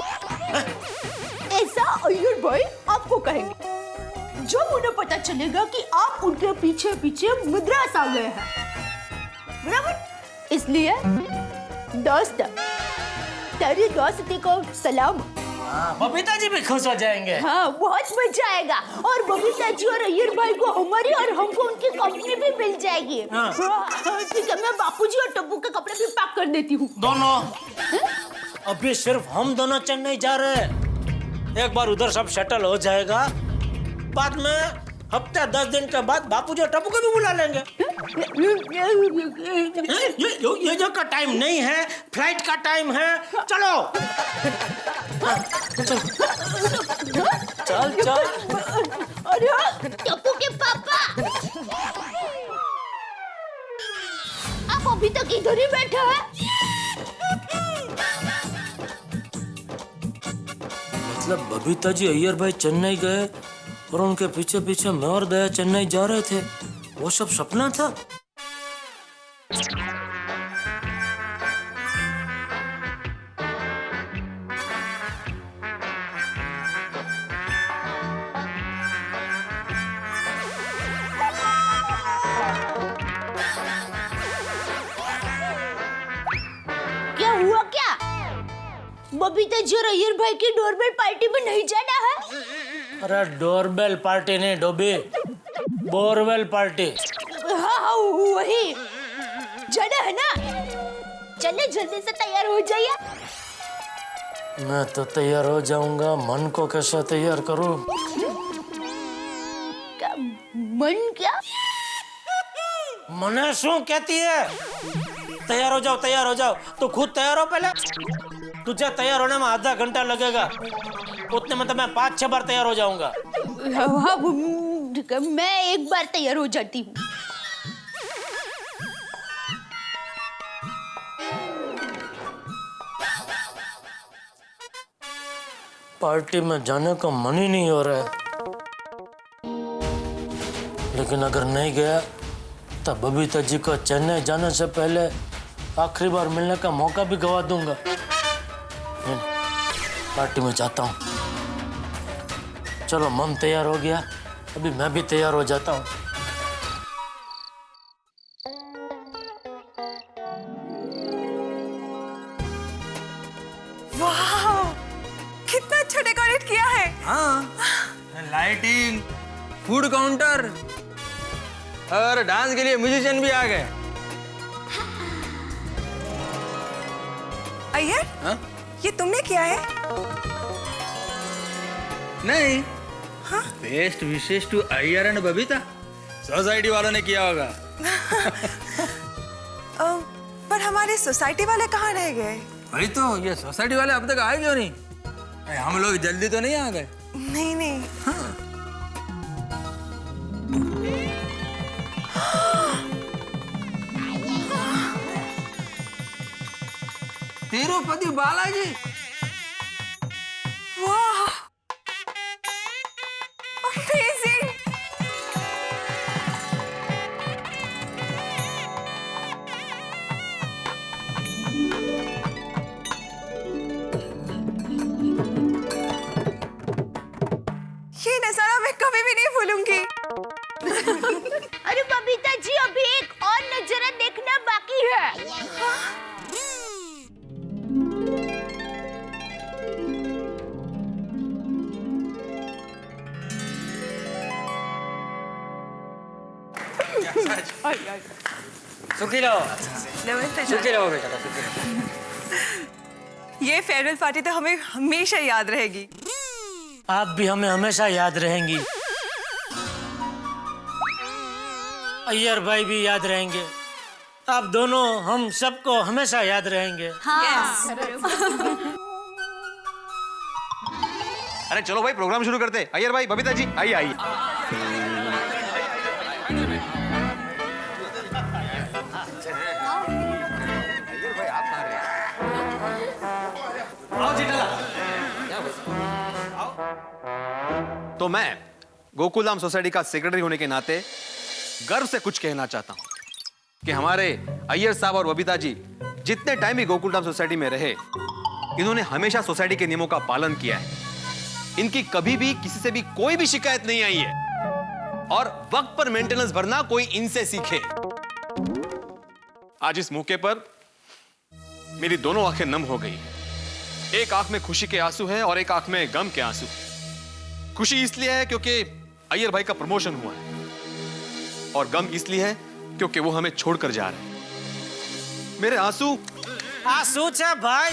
ऐसा अय्यर भाई आपको कहेंगे जब उन्हें पता चलेगा कि आप उनके पीछे पीछे मद्रास आ गए हैं, बराबर? इसलिए दोस्त, तेरी दोस्ती को सलाम। बबीता जी भी खुश हो जाएंगे। हाँ, बहुत मजा आएगा। और बबीता जी और अय्यर भाई को हमारी और हमको उनकी कंपनी भी मिल जाएगी। हाँ। ठीक है, मैं बापूजी और टप्पू के कपड़े भी पैक कर देती हूँ। दोनों? अभी सिर्फ हम दोनों चेन्नई जा रहे हैं, एक बार उधर सब सेटल हो जाएगा, बाद में हफ्ते 10 दिन के बाद बापूजी और टप्पू को भी बुला लेंगे। ये जो का टाइम नहीं है, फ्लाइट का टाइम है। चलो चल चल। अरे टप्पू के पापा, आप अभी तक इधर ही बैठे हैं? मतलब बबीता जी अय्यर भाई चेन्नई गए और उनके पीछे पीछे मैं और दया चेन्नई जा रहे थे, वो सब सपना था? क्या हुआ क्या? बबीता जी और अय्यर भाई की डोरबेल पार्टी में नहीं जाना है? अरे डोरबेल पार्टी नहीं डोबी, बोरवेल पार्टी। हाँ वही जाना है ना? चले जल्दी से तैयार हो जाइए। मैं तो तैयार हो जाऊंगा, मन को कैसे तैयार करूं? क्या मन? क्या मने शू कहती है? तैयार हो जाओ, तैयार हो जाओ। तो खुद तैयार हो पहले। तुझे तैयार होने में आधा घंटा लगेगा, उतने में तो मैं 5-6 बार तैयार हो जाऊंगा। हाँ, मैं एक बार तैयार हो जाती हूँ। पार्टी में जाने का मन ही नहीं हो रहा है, लेकिन अगर नहीं गया तो बबीता जी को चेन्नई जाने से पहले आखिरी बार मिलने का मौका भी गवा दूंगा। पार्टी में जाता हूँ। चलो मन तैयार हो गया, अभी मैं भी तैयार हो जाता हूँ। वाह, कितना अच्छा डेकोरेट किया है। हाँ, लाइटिंग, फूड काउंटर और डांस के लिए म्यूजिशियन भी आ गए। अय्यर, हाँ? ये तुमने किया है? नहीं, best wishes to Iyer and Babita, society वालों ने किया होगा। पर हमारे सोसाइटी वाले कहाँ रह गए? वही तो, ये सोसाइटी वाले अब तक आए क्यों नहीं? हम लोग जल्दी तो नहीं आ गए? नहीं नहीं। हाँ। तिरुपति बालाजी। वाह, अमेजिंग। ये नजारा मैं कभी भी नहीं भूलूंगी। अरे बबीता जी, अभी एक और नजारा देखना बाकी है। सुखी रहो। नमस्ते। सुखी रहो बेटा, सुखी रहो। ये फेयरवेल पार्टी तो हमें हमेशा याद रहेगी। आप भी हमें हमेशा याद रहेंगी। अय्यर भाई भी याद रहेंगे। आप दोनों हम सबको हमेशा याद रहेंगे। हाँ। अरे चलो भाई प्रोग्राम शुरू करते हैं। अय्यर भाई, बबीता जी, आइए आइए। आओ जेठालाल। तो मैं गोकुलधाम सोसाइटी का सेक्रेटरी होने के नाते गर्व से कुछ कहना चाहता हूं कि हमारे अय्यर साहब और बबीता जी जितने टाइम भी गोकुलधाम सोसाइटी में रहे, इन्होंने हमेशा सोसाइटी के नियमों का पालन किया है। इनकी कभी भी किसी से भी कोई भी शिकायत नहीं आई है और वक्त पर मेंटेनेंस भरना कोई इनसे सीखे। आज इस मौके पर मेरी दोनों आंखें नम हो गई। एक आंख में खुशी के आंसू है और एक आंख में गम के आंसू। खुशी इसलिए है क्योंकि अय्यर भाई का प्रमोशन हुआ है और गम इसलिए है क्योंकि वो हमें छोड़कर जा रहे हैं। मेरे आंसू छे भाई,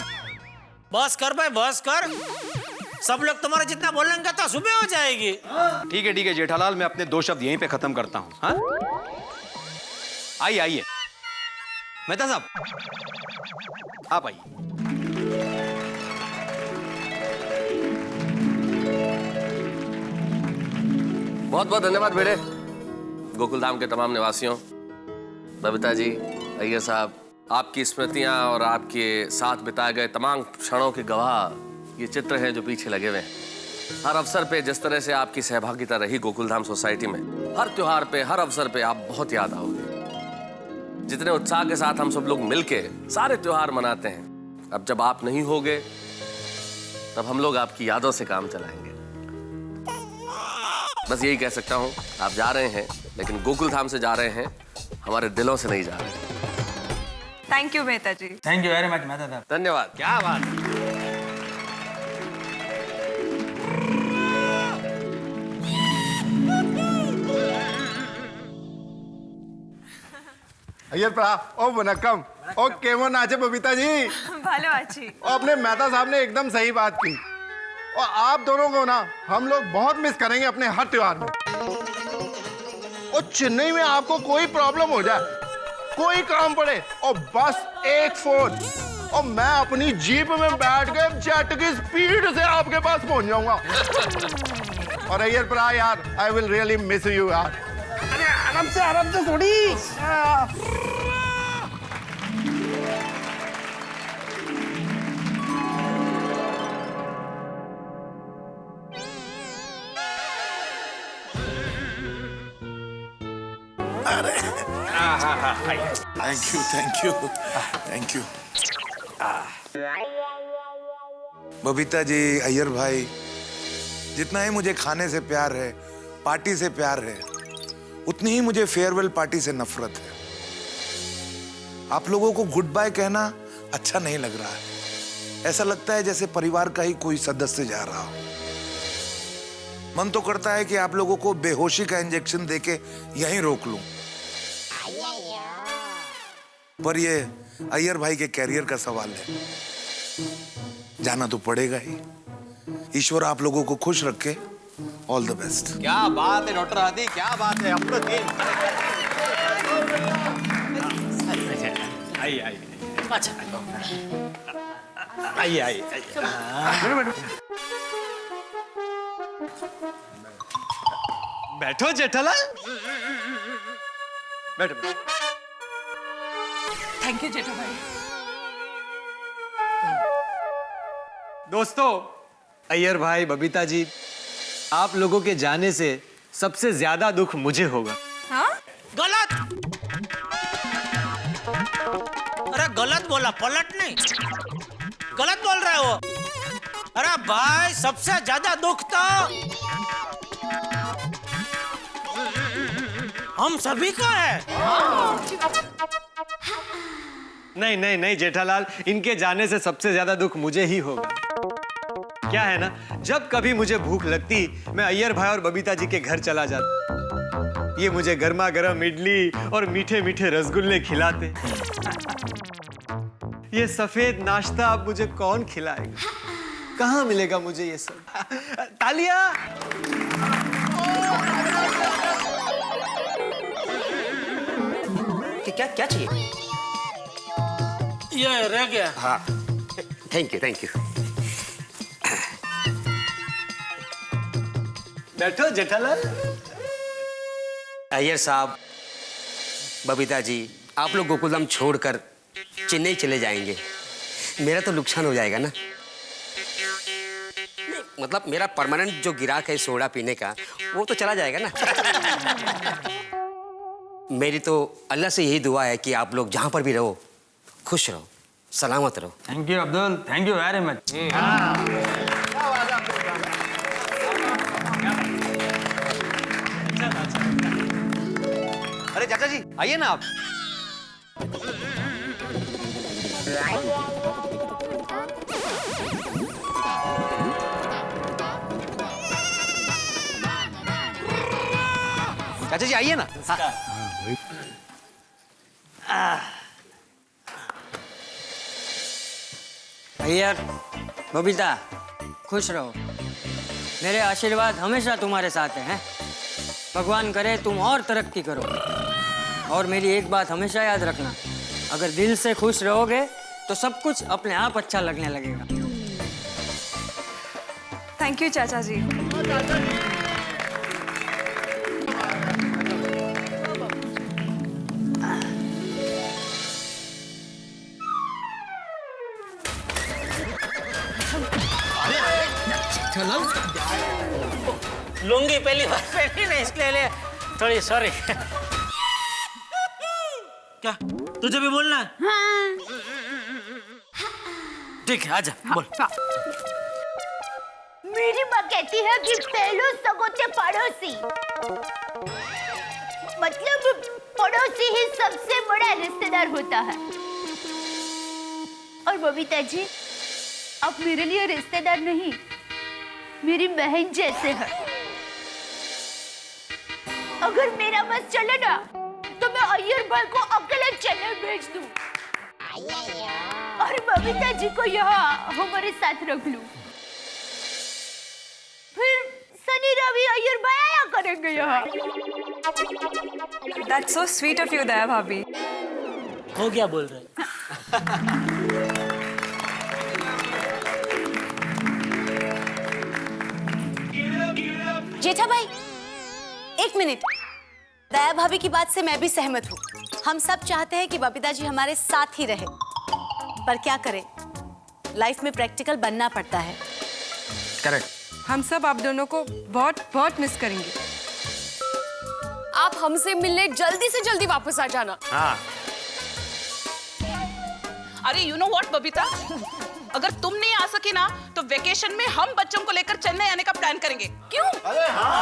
बस कर भाई, बस कर। सब लोग तुम्हारे जितना बोलेंगे तो सुबह हो जाएगी। ठीक है जेठालाल, मैं अपने 2 शब्द यहीं पे खत्म करता हूं। हाँ, आइए आइए मेहता साहब, आप आइए। बहुत बहुत धन्यवाद बेटे। गोकुलधाम के तमाम निवासियों, बबीता जी, अय्यर साहब, आपकी स्मृतियां और आपके साथ बिताए गए तमाम क्षणों के गवाह ये चित्र हैं जो पीछे लगे हुए हैं। हर अवसर पे जिस तरह से आपकी सहभागिता रही गोकुलधाम सोसाइटी में, हर त्योहार पे, हर अवसर पे आप बहुत याद आओगे। जितने उत्साह के साथ हम सब लोग मिलके सारे त्योहार मनाते हैं, अब जब आप नहीं होगे तब हम लोग आपकी यादों से काम चलाएंगे। बस यही कह सकता हूँ, आप जा रहे हैं लेकिन गोकुलधाम से जा रहे हैं, हमारे दिलों से नहीं जा रहे। Thank you Mehta ji. Thank you very much Mehta साहब। धन्यवाद। क्या बात है। अय्यर प्रा, ओ वनक्कम, ओ केमन आचे बबीता जी। भालो आची। और अपने मेहता साहब ने एकदम सही बात की और आप दोनों को ना हम लोग बहुत मिस करेंगे अपने हर त्योहार में। और चेन्नई में आपको कोई प्रॉब्लम हो जाए, कोई काम पड़े और बस एक फोन और मैं अपनी जीप में बैठ के जेट की स्पीड से आपके पास पहुंच जाऊंगा। और अय्यर प्रा यार, I will really miss you यार। अरे आराम से थोड़ी। Thank you. बबीता जी, अय्यर भाई, जितना ही मुझे खाने से प्यार है, पार्टी से प्यार है, उतनी ही मुझे फेयरवेल पार्टी से नफरत है। आप लोगों को गुड बाय कहना अच्छा नहीं लग रहा है। ऐसा लगता है जैसे परिवार का ही कोई सदस्य जा रहा हो। मन तो करता है कि आप लोगों को बेहोशी का इंजेक्शन देके यहीं रोक लूं, पर ये अय्यर भाई के कैरियर का सवाल है, जाना तो पड़ेगा ही। ईश्वर आप लोगों को खुश रखे। All the best. क्या बात है डॉक्टर हाथी, क्या बात है। अप्रतिम। आइए आइए। अच्छा आइए आइए। बैठो जेठालाल, बैठो। थैंक यू जेठा भाई। दोस्तों, अय्यर भाई, बबीता जी, आप लोगों के जाने से सबसे ज्यादा दुख मुझे होगा। हाँ? गलत। अरे गलत बोला, पलट नहीं, गलत बोल रहे हो। अरे भाई, सबसे ज्यादा दुख तो हम सभी को है। नहीं नहीं नहीं जेठालाल, इनके जाने से सबसे ज्यादा दुख मुझे ही होगा। क्या है ना, जब कभी मुझे भूख लगती, मैं अय्यर भाई और बबीता जी के घर चला जाता। ये मुझे गर्मा गर्म इडली और मीठे मीठे रसगुल्ले खिलाते। ये सफेद नाश्ता अब मुझे कौन खिलाएगा? कहाँ मिलेगा मुझे ये सब? तालियां! क्या क्या चाहिए? ये रह गया। हाँ, थैंक यू थैंक यू। बैठो जेठालाल। अय्यर साहब, बबीता जी, आप लोग गोकुलधाम छोड़कर चेन्नई चले जाएंगे, मेरा तो नुकसान हो जाएगा ना। मतलब मेरा परमानेंट जो गिराक है सोडा पीने का, वो तो चला जाएगा ना। मेरी तो अल्लाह से यही दुआ है कि आप लोग जहां पर भी रहो खुश रहो, सलामत रहो। Thank you Abdul, thank you very much. अरे चाचा जी आइए ना आप। चाचा जी आइए ना। अय्यर, बबीता, खुश रहो। मेरे आशीर्वाद हमेशा तुम्हारे साथ हैं। भगवान करे तुम और तरक्की करो। और मेरी एक बात हमेशा याद रखना, अगर दिल से खुश रहोगे तो सब कुछ अपने आप अच्छा लगने लगेगा। थैंक यू चाचा जी। लुंगी पहली बार पहनी ना, इसके लिए थोड़ी सॉरी। क्या तुझे भी बोलना है? ठीक है आजा बोल। मेरी माँ कहती है कि पहलू सगोते पड़ोसी, मतलब पड़ोसी ही सबसे बड़ा रिश्तेदार होता है। और बबीता जी, आप मेरे लिए रिश्तेदार नहीं, मेरी बहन जैसे है। अगर मेरा बस चले ना तो मैं अय्यर भाई को अकेले चेन्नई भेज दूं और बबीता जी को यहाँ हमारे साथ रख लूं। फिर शनि रवि अय्यर भाई आया करेंगे यहाँ। That's so sweet of you, दया भाभी। हो गया बोल रहे। जेठा भाई, एक मिनट। दया भाभी की बात से मैं भी सहमत हूँ। हम सब चाहते हैं कि बबीता जी हमारे साथ ही रहे, पर क्या करें, लाइफ में प्रैक्टिकल बनना पड़ता है। करेक्ट। हम सब आप दोनों को बहुत बहुत मिस करेंगे। आप हमसे मिलने जल्दी से जल्दी वापस आ जाना। हाँ। अरे यू नो व्हाट बबीता, अगर तुम नहीं आ सकी ना तो वेकेशन में हम बच्चों को लेकर चेन्नई आने का प्लान करेंगे। क्यों? अरे हाँ।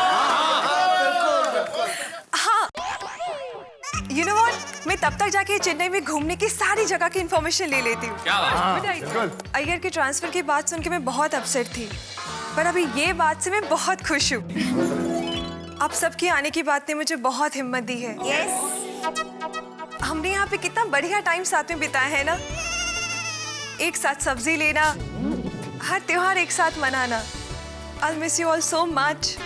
You know what? मैं तब तक जाके चेन्नई में घूमने की सारी जगह की इंफॉर्मेशन ले लेती हूँ। क्या बात? अय्यर के ट्रांसफर की बात सुन के मैं बहुत अपसेट थी, पर अभी ये बात से मैं बहुत खुश हूँ। आप सबके आने की बात ने मुझे बहुत हिम्मत दी है। Yes. हमने यहाँ पे कितना बढ़िया टाइम साथ में बिताया है ना। एक साथ सब्जी लेना, हर त्योहार एक साथ मनाना। I'll miss you all so much.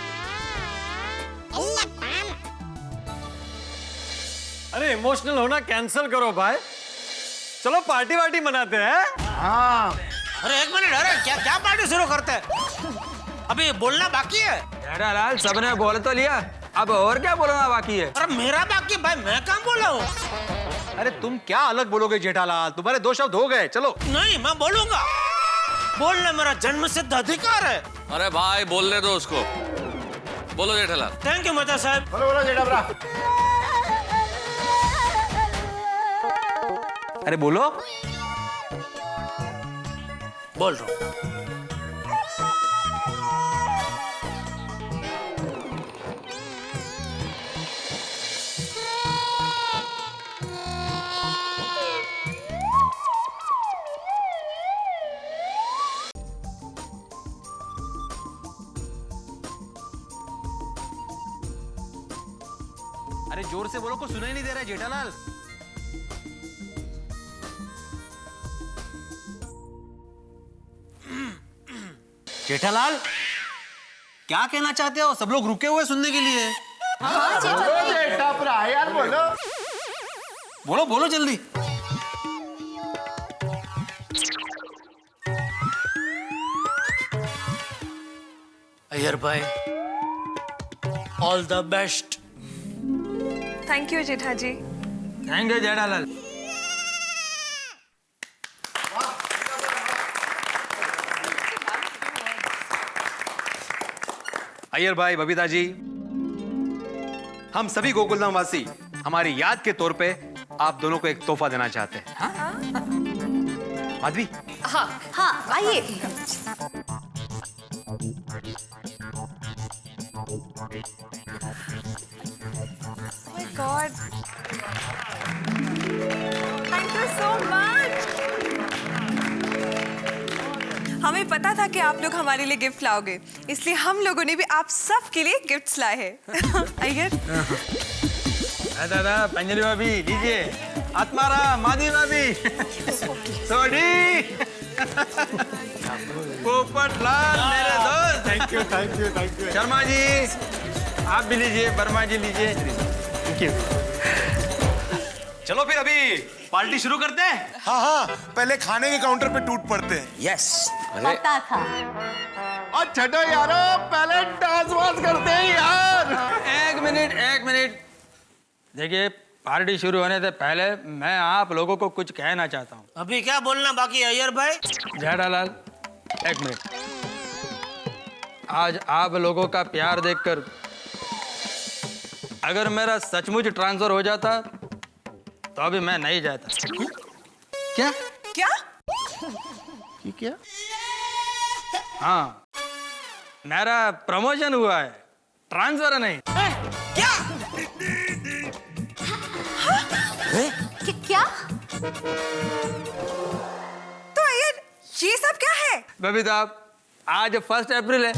अरे इमोशनल होना कैंसिल करो भाई, चलो पार्टी वार्टी मनाते हैं। हाँ। अरे एक मिनट, अरे क्या क्या पार्टी शुरू करते हैं? अभी बोलना बाकी है। जेठालाल, सबने बोल तो लिया, अब और क्या बोलना बाकी है? अरे मेरा बाकी भाई, मैं कहाँ बोला हूँ? अरे तुम क्या अलग बोलोगे जेठालाल, तुम्हारे 2 शब्द हो गए। चलो। नहीं, मैं बोलूंगा। बोलना मेरा जन्म सिद्ध अधिकार है। अरे भाई बोलने दो उसको। बोलो जेठालाल। थैंक यू मेहता साहब। बोलो बोलो जेठा भरा। अरे बोलो। बोल रहा हूँ। अरे जोर से बोलो, को सुनाई नहीं दे रहा है जेठालाल। जेठालाल, क्या कहना चाहते हो? सब लोग रुके हुए सुनने के लिए। जेठा यार बोलो। बोलो बोलो जल्दी। अय्यर भाई, all the best. Thank you Jetha ji. Thank you Jethalal. Iyer भाई, बबीता जी, हम सभी गोकुलधाम वासी हमारी याद के तौर पे आप दोनों को एक तोहफा देना चाहते हैं। हाँ? माधवी? हाँ हाँ, आइए। My God, thank you so much. हमें पता था कि आप लोग हमारे लिए गिफ्ट लाओगे, इसलिए हम लोगों ने भी आप सब के लिए गिफ्ट्स लाए हैं। अय्यर, दादा, पंजरी भाभी लीजिए। आत्मारा, माधी भाभी, सोडी, पोपटलाल मेरे दोस्त। Thank you thank you thank you. Sharma ji आप भी लीजिए, वर्मा जी लीजिए। Thank you. चलो फिर अभी पार्टी शुरू करते हैं। हाँ हाँ, पहले खाने के काउंटर पे टूट पड़ते हैं। यस। पता था। और छठो यारो, पहले डांस वांस करते हैं यार। एक मिनट। देखिए, पार्टी शुरू होने से पहले मैं आप लोगों को कुछ कहना चाहता हूँ। अभी क्या बोलना बाकी है अय्यर भाई? जेठालाल, एक मिनट। आज आप लोगों का प्यार देखकर अगर मेरा सचमुच ट्रांसफर हो जाता तो अभी मैं नहीं जाता। क्या? क्या? क्या? हाँ, मेरा प्रमोशन हुआ है, ट्रांसफर नहीं। क्या? तो अय्यर, ये सब क्या है? बबीता, आज 1 अप्रैल है।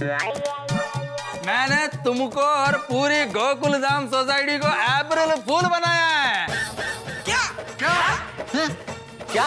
मैंने तुमको और पूरी गोकुलधाम सोसाइटी को अप्रैल फूल बनाया है। क्या?